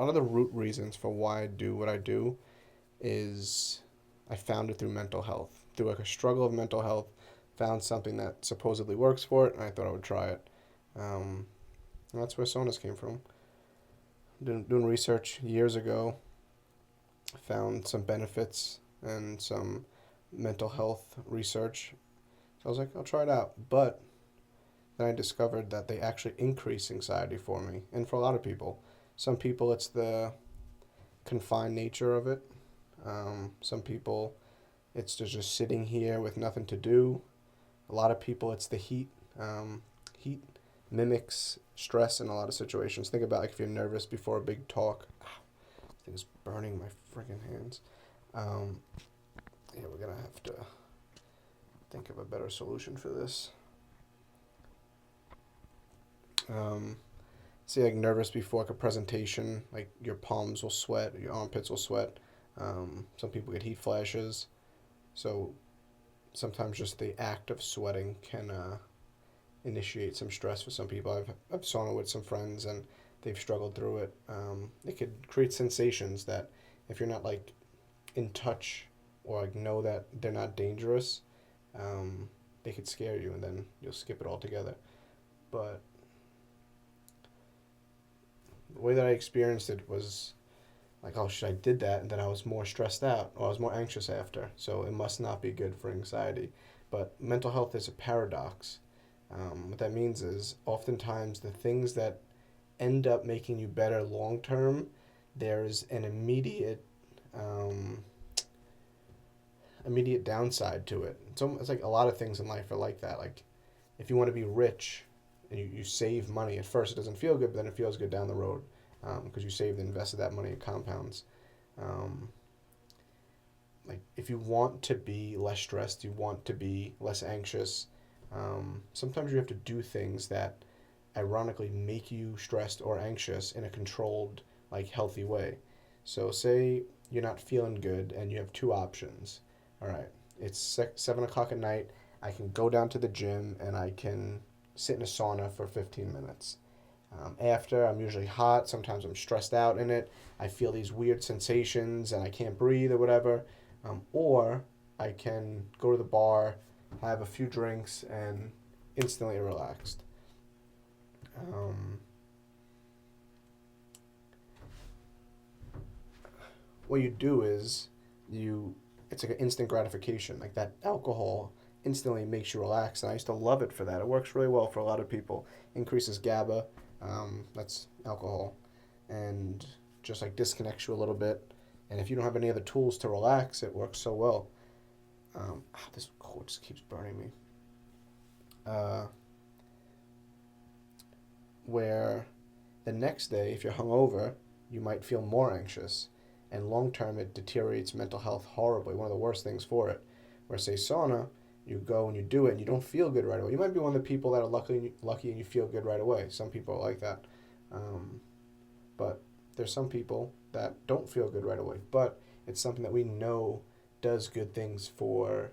lot of the root reasons for why I do what I do is I found it through mental health, through like a struggle of mental health. Found something that supposedly works for it, and I thought I would try it. Um, and that's where Saunas came from. Doing research years ago, found some benefits and some mental health research. So I was like, I'll try it out. But then I discovered that they actually increase anxiety for me and for a lot of people. Some people, it's the confined nature of it. Some people, it's just sitting here with nothing to do. A lot of people, it's the heat. Heat mimics stress in a lot of situations. Think about like if you're nervous before a big talk. This thing is burning my freaking hands. Um, yeah, we're gonna have to think of a better solution for this. Um, See, like nervous before like a presentation, like your palms will sweat, your armpits will sweat. Some people get heat flashes. So sometimes just the act of sweating can initiate some stress for some people. I've sauna with some friends and they've struggled through it. It could create sensations that if you're not like in touch or like know that they're not dangerous, um, they could scare you and then you'll skip it altogether. But the way that I experienced it was like, oh shit, I did that, and then I was more stressed out, or I was more anxious after. So it must not be good for anxiety. But mental health is a paradox. What that means is oftentimes the things that end up making you better long term, there's an um, immediate downside to it. It's like a lot of things in life are like that. Like if you want to be rich and you save money, at first it doesn't feel good, but then it feels good down the road because you saved and invested that money in compounds. Um, like if you want to be less stressed, you want to be less anxious. Sometimes you have to do things that ironically make you stressed or anxious in a controlled, like healthy way. So say you're not feeling good and you have two options. All right, it's 7 o'clock at night. I can go down to the gym and I can sit in a sauna for 15 minutes. After, I'm usually hot. Sometimes I'm stressed out in it. I feel these weird sensations and I can't breathe or whatever. Or I can go to the bar, have a few drinks, and instantly relaxed. Um, what you do is you it's like an instant gratification. Like that alcohol instantly makes you relax, and I used to love it for that. It works really well for a lot of people. Increases GABA, that's alcohol, and just like disconnects you a little bit. And if you don't have any other tools to relax, it works so well. This cord just keeps burning me. Uh, where the next day, if you're hungover, you might feel more anxious. And long term, it deteriorates mental health horribly. One of the worst things for it. Where, say, sauna, you go and you do it and you don't feel good right away. You might be one of the people that are lucky and you feel good right away. Some people are like that. Um, but there's some people that don't feel good right away. But it's something that we know does good things for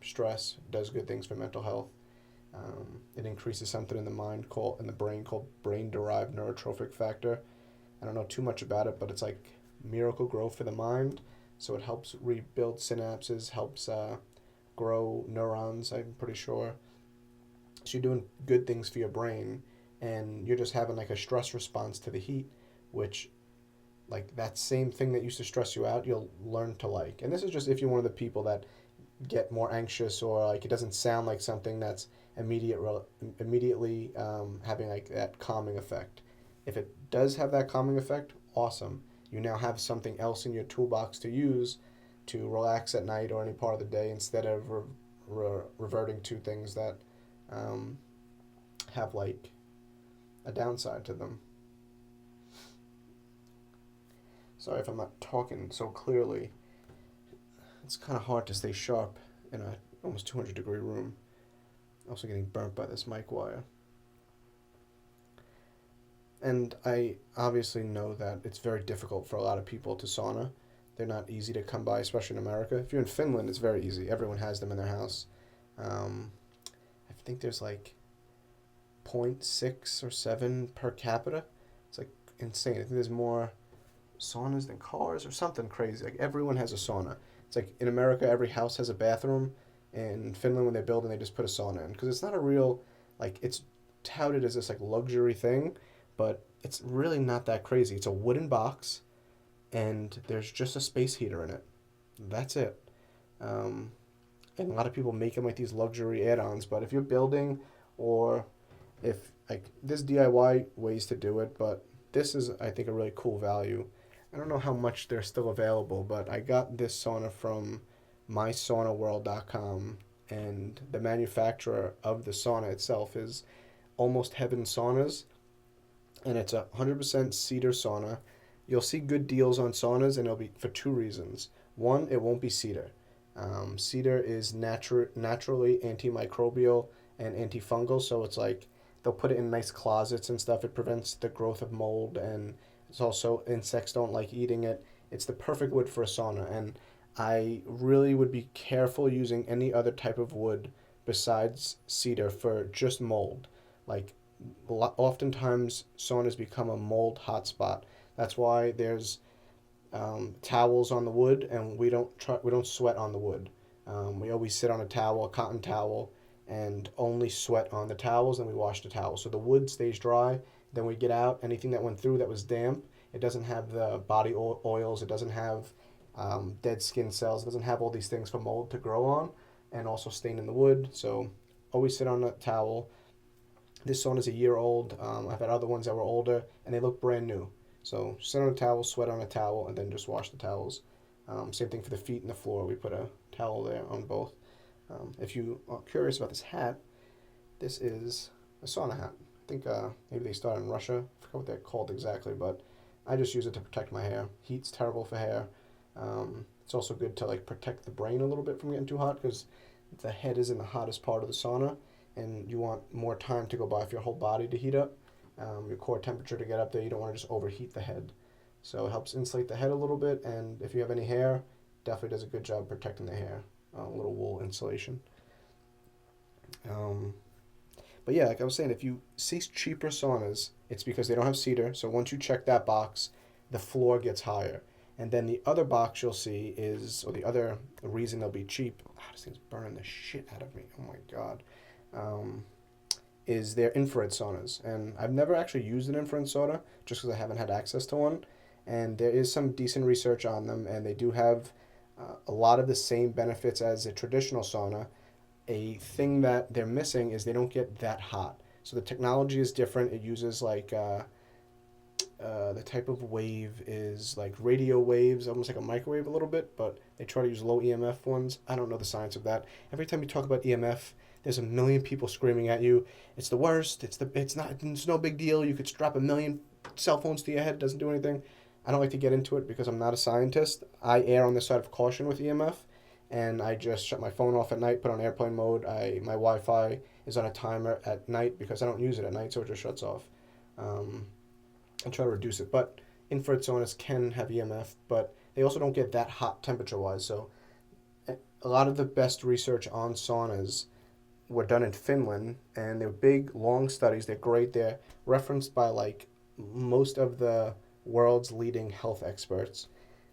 stress, does good things for mental health. It increases something in the mind called in the brain called brain-derived neurotrophic factor. I don't know too much about it, but it's like miracle growth for the mind. So it helps rebuild synapses, helps grow neurons. I'm pretty sure. So you're doing good things for your brain, and you're just having like a stress response to the heat, which like that same thing that used to stress you out, you'll learn to like. And this is just if you're one of the people that get more anxious or like it doesn't sound like something that's immediately having like that calming effect. If it does have that calming effect, awesome. You now have something else in your toolbox to use to relax at night or any part of the day instead of reverting to things that um, have like a downside to them. Sorry if I'm not talking so clearly. It's kind of hard to stay sharp in a almost 200-degree room. Also getting burnt by this mic wire. And I obviously know that it's very difficult for a lot of people to sauna. They're not easy to come by, especially in America. If you're in Finland, it's very easy. Everyone has them in their house. Um, I think there's like zero point 0.6 or 7 per capita. It's like insane. I think there's more. saunas than cars or something crazy. Like everyone has a sauna. It's like in America, every house has a bathroom. In Finland, when they're building, they just put a sauna in because it's not a real like it's touted as this like luxury thing, but it's really not that crazy. It's a wooden box, and there's just a space heater in it. That's it. Um, and a lot of people make them like these luxury add-ons. But if you're building, or if like there's DIY ways to do it, but this is I think a really cool value. I don't know how much they're still available, but I got this sauna from mysaunaworld.com, and the manufacturer of the sauna itself is Almost Heaven Saunas, and it's 100% cedar sauna. You'll see good deals on saunas, and it'll be for two reasons. One, it won't be cedar. Cedar is naturally antimicrobial and antifungal, so it's like they'll put it in nice closets and stuff. It prevents the growth of mold, and it's also insects don't like eating it. It's the perfect wood for a sauna, and I really would be careful using any other type of wood besides cedar for just mold. Like oftentimes saunas become a mold hotspot. That's why there's towels on the wood, and we don't sweat on the wood. We always sit on a towel, a cotton towel, and only sweat on the towels, and we wash the towels. So the wood stays dry. Then we get out anything that went through that was damp. It doesn't have the body oils. It doesn't have dead skin cells. It doesn't have all these things for mold to grow on, and also stain in the wood. So always sit on a towel. This sauna is a year old. I've had other ones that were older, and they look brand new. So sit on a towel, sweat on a towel, and then just wash the towels. Same thing for the feet and the floor. We put a towel there on both. If you are curious about this hat, this is a sauna hat. I think maybe they started in Russia. I forgot what they're called exactly, but I just use it to protect my hair. Heat's terrible for hair. It's also good to like protect the brain a little bit from getting too hot because the head is in the hottest part of the sauna, and you want more time to go by for your whole body to heat up, your core temperature to get up there. You don't want to just overheat the head. So it helps insulate the head a little bit, and if you have any hair, definitely does a good job protecting the hair. A little wool insulation. Um, but yeah, like I was saying, if you see cheaper saunas, it's because they don't have cedar. So once you check that box, the floor gets higher. And then the other box you'll see is, or the other reason they'll be cheap, this thing's burning the shit out of me. Oh my God. Um, is their infrared saunas. And I've never actually used an infrared sauna just because I haven't had access to one. And there is some decent research on them, and they do have a lot of the same benefits as a traditional sauna. A thing that they're missing is they don't get that hot. So the technology is different. It uses like the type of wave is like radio waves, almost like a microwave a little bit, but they try to use low EMF ones. I don't know the science of that. Every time you talk about EMF, there's a million people screaming at you. It's the worst. It's no big deal. You could strap a million cell phones to your head. It doesn't do anything. I don't like to get into it because I'm not a scientist. I err on the side of caution with EMF, and I just shut my phone off at night, put on airplane mode. My Wi-Fi is on a timer at night because I don't use it at night, so it just shuts off. I try to reduce it, but infrared saunas can have EMF, but they also don't get that hot temperature-wise. So a lot of the best research on saunas were done in Finland, and they're big, long studies. They're great. They're referenced by like most of the world's leading health experts,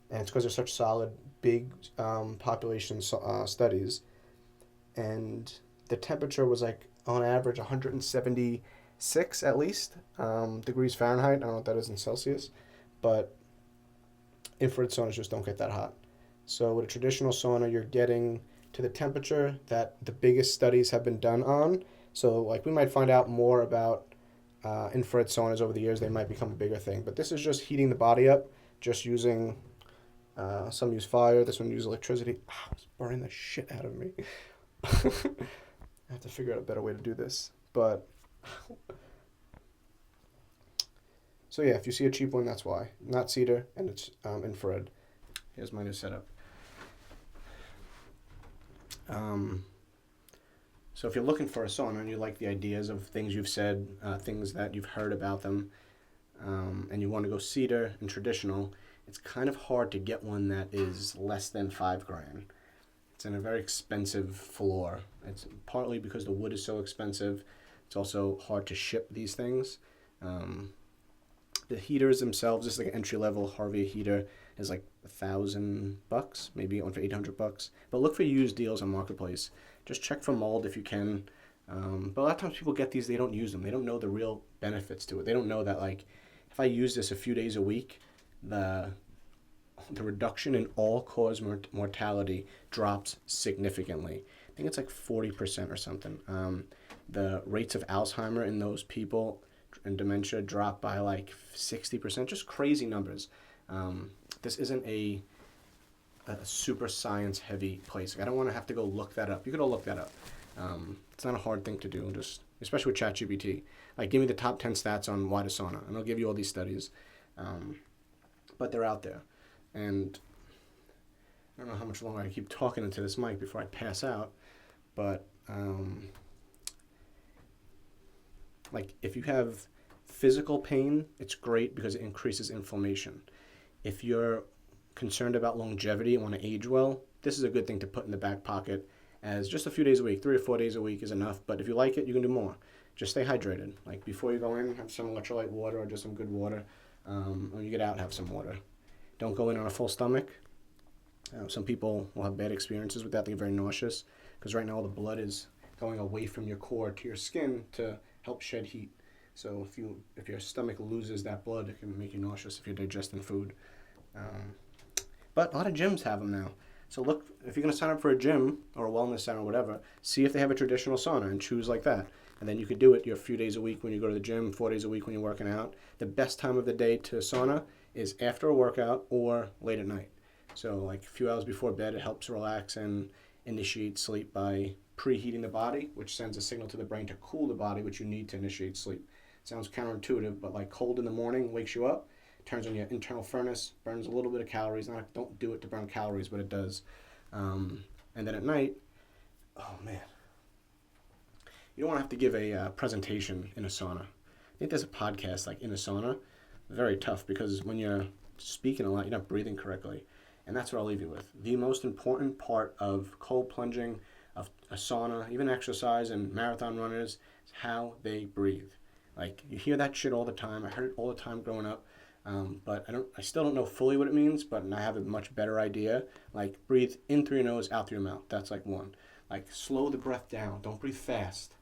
and it's because they're such solid, big population studies. And the temperature was like on average 176 at least degrees Fahrenheit. I don't know what that is in Celsius, but infrared saunas just don't get that hot. So with a traditional sauna, you're getting to the temperature that the biggest studies have been done on. So like we might find out more about infrared saunas over the years. They might become a bigger thing, but this is just heating the body up, just using some use fire, this one use electricity. It's burning the shit out of me. I have to figure out a better way to do this, but so yeah, if you see a cheap one, that's why. Not cedar, and it's infrared. Here's my new setup. So if you're looking for a sauna and you like the ideas of things you've said, things that you've heard about them, and you want to go cedar and traditional, it's kind of hard to get one that is less than $5,000. It's in a very expensive floor. It's partly because the wood is so expensive. It's also hard to ship these things. The heaters themselves, just like an entry level Harvey heater, is like $1,000, maybe one for $800. But look for used deals on Marketplace. Just check for mold if you can. But a lot of times people get these, they don't use them. They don't know the real benefits to it. They don't know that, like, if I use this a few days a week, the reduction in all-cause mortality drops significantly. I think it's like 40% or something. The rates of Alzheimer in those people and dementia drop by like 60%, just crazy numbers. This isn't a super science-heavy place. I don't want to have to go look that up. You could all look that up. It's not a hard thing to do, just especially with ChatGPT. Like, give me the top 10 stats on why to sauna, and I'll give you all these studies. But they're out there. And I don't know how much longer I keep talking into this mic before I pass out, but like, if you have physical pain, it's great because it increases inflammation. If you're concerned about longevity and want to age well, this is a good thing to put in the back pocket as just a few days a week. 3 or 4 days a week is enough, but if you like it, you can do more. Just stay hydrated. Like, before you go in, have some electrolyte water or just some good water. When you get out, have some water. Don't go in on a full stomach. Some people will have bad experiences with that. They get very nauseous because right now all the blood is going away from your core to your skin to help shed heat. So if your stomach loses that blood, it can make you nauseous if you're digesting food. But a lot of gyms have them now. So look, if you're going to sign up for a gym or a wellness center or whatever, see if they have a traditional sauna and choose like that. And then you could do it a few days a week when you go to the gym, 4 days a week when you're working out. The best time of the day to sauna is after a workout or late at night. So like a few hours before bed, it helps relax and initiate sleep by preheating the body, which sends a signal to the brain to cool the body, which you need to initiate sleep. Sounds counterintuitive, but like cold in the morning wakes you up, turns on your internal furnace, burns a little bit of calories. Don't do it to burn calories, but it does. And then at night, oh man, you don't want to have to give a presentation in a sauna. I think there's a podcast like in a sauna. Very tough because when you're speaking a lot, you're not breathing correctly. And that's what I'll leave you with. The most important part of cold plunging, of a sauna, even exercise and marathon runners, is how they breathe. Like, you hear that shit all the time. I heard it all the time growing up. But I still don't know fully what it means, but I have a much better idea. Like, breathe in through your nose, out through your mouth. That's like one. Like, slow the breath down. Don't breathe fast.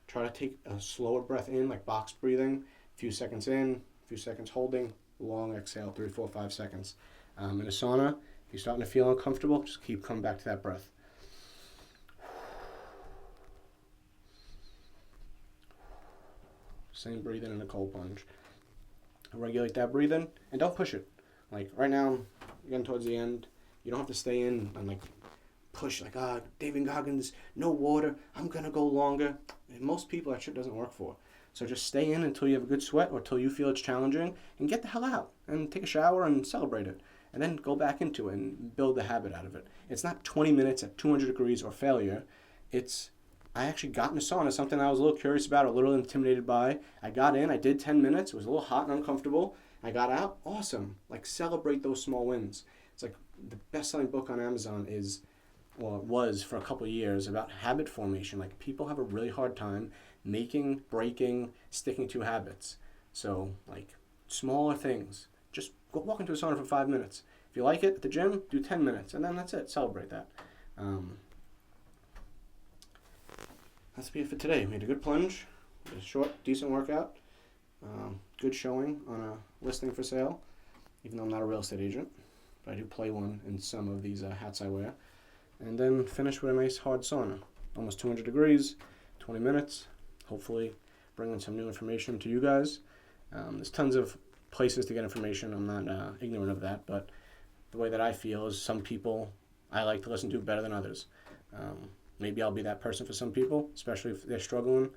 Try to take a slower breath in, like box breathing. A few seconds in, a few seconds holding. Long exhale, 3, 4, 5 seconds. In a sauna, if you're starting to feel uncomfortable, just keep coming back to that breath. Same breathing in a cold plunge. Regulate that breathing and don't push it. Like, right now, getting towards the end, you don't have to stay in and like push like, David Goggins, no water, I'm gonna go longer. And most people, that shit doesn't work for. So just stay in until you have a good sweat or until you feel it's challenging, and get the hell out and take a shower and celebrate it. And then go back into it and build the habit out of it. It's not 20 minutes at 200 degrees or failure. I actually got in a sauna, something I was a little curious about, a little intimidated by. I got in, I did 10 minutes. It was a little hot and uncomfortable. I got out, awesome. Like, celebrate those small wins. It's like the best-selling book on Amazon was for a couple of years about habit formation. Like, people have a really hard time making, breaking, sticking to habits. So, like, smaller things. Just go walk into a sauna for 5 minutes. If you like it at the gym, do 10 minutes, and then that's it. Celebrate that. That's it for today. Made a good plunge, a short, decent workout, good showing on a listing for sale, even though I'm not a real estate agent, but I do play one in some of these hats I wear. And then finish with a nice hard sauna, almost 200 degrees, 20 minutes, hopefully bringing some new information to you guys. There's tons of places to get information. I'm not ignorant of that, but the way that I feel is some people I like to listen to better than others. Maybe I'll be that person for some people, especially if they're struggling.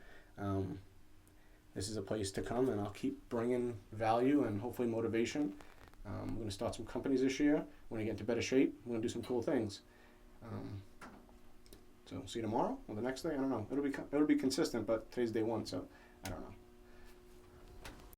This is a place to come, and I'll keep bringing value and hopefully motivation. I'm going to start some companies this year. When I get into better shape, I'm going to do some cool things. So see you tomorrow or the next day. I don't know. It'll be consistent, but today's day 1, so I don't know.